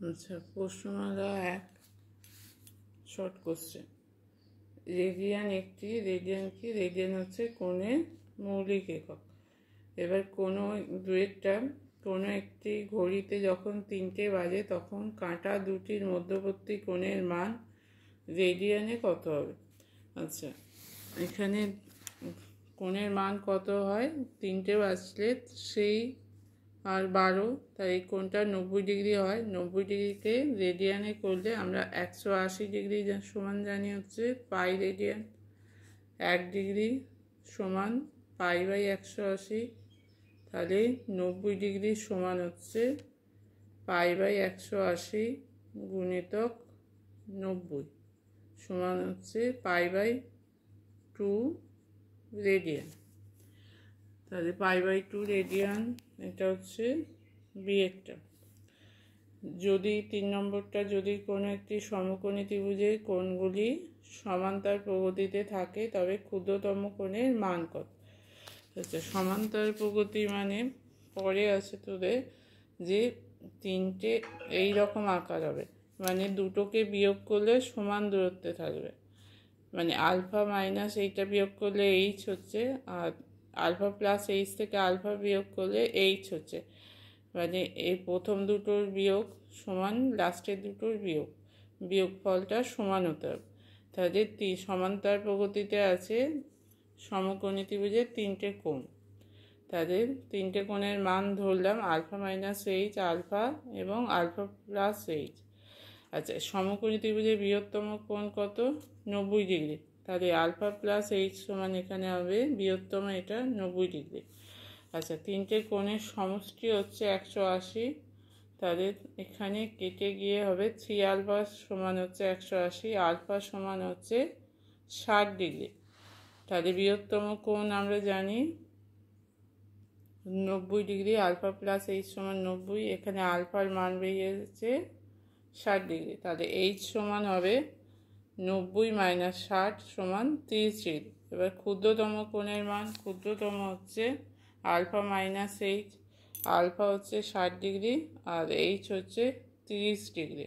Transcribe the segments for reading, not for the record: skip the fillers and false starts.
আচ্ছা, প্রশ্নমালা 1 short question. Radian একটি, radian কি? রেডিয়ান হচ্ছে কোণের মৌলিক একক। এবার কোনো দুয়েরটা কোনো একটি ঘড়িতে যখন 3টে বাজে তখন কাঁটা দুটির মধ্যবর্তী কোণের মান রেডিয়ানে কত হবে? আচ্ছা, এখানে কোণের মান কত হয়? 3টে বাজলে সেই আর 12, তাই এই কোণটা 90 ডিগ্রি হয়। 90 ডিগ্রিকে রেডিয়ানে করলে আমরা 180 ডিগ্রি সমান জানি হচ্ছে পাই রেডিয়ান। 1 ডিগ্রি সমান পাই বাই 180, তাহলে 90 ডিগ্রি সমান হচ্ছে পাই বাই 180 গুণিতক 90 সমান হচ্ছে পাই বাই 2 রেডিয়ান। তাহলে পাই বাই 2 রেডিয়ান, এটা হচ্ছে বিয়েরটা। যদি 3 নম্বরটা, যদি কোনো একটি সমকোণী ত্রিভুজের কোণগুলি সমান্তর প্রগতিতে থাকে তবে ক্ষুদ্রতম কোণের মান কত? আচ্ছা, সমান্তর প্রগতি মানে পরে আছে তোদের যে 3টে এই রকম আকার হবে, মানে দুটোকে বিয়োগ করলে সমান দূরত্বে থাকবে, মানে আলফা মাইনাস এইটা বিয়োগ করলে এইচ হচ্ছে, আর আলফা প্লাস এইচ থেকে আলফা বিয়োগ করলে এইচ হচ্ছে, মানে এই প্রথম দুটোর বিয়োগ সমান লাস্টের দুটোর বিয়োগফলটা সমান হতে হবে। তাহলে সমান্তর প্রগতিতে আছে সমকোণী ত্রিভুজের 3টে কোণ, তাদের 3টে কোণের মান ধরলাম আলফা মাইনাস এইচ, আলফা এবং আলফা প্লাস এইচ। আচ্ছা, সমকোণী ত্রিভুজের বৃহত্তম কোণ কত? 90 ডিগ্রি। তাহলে আলফা প্লাস এইচ সমান এখানে হবে বৃহত্তম, এটা 90 ডিগ্রি। আচ্ছা, 3টে কোণের সমষ্টি হচ্ছে 180, তাদের এখানে কেটে গিয়ে হবে 3 আলফা সমান হচ্ছে 180, আলফা সমান হচ্ছে 60 ডিগ্রি। তাহলে বৃহত্তম কোণ আমরা জানি 90 ডিগ্রি, আলফা প্লাস এইচ সমান 90, এখানে আলফার মান বেরিয়েছে 60 ডিগ্রি। তাহলে এইচ সমান হবে 90 মাইনাস 60 সমান 30 ডিগ্রি। এবার ক্ষুদ্রতম কোণের মান, ক্ষুদ্রতম হচ্ছে আলফা মাইনাস এইচ, আলফা হচ্ছে 60 ডিগ্রি আর এইচ হচ্ছে 30 ডিগ্রি।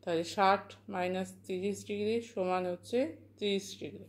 তাহলে 60 মাইনাস 30 ডিগ্রি সমান হচ্ছে 30 ডিগ্রি।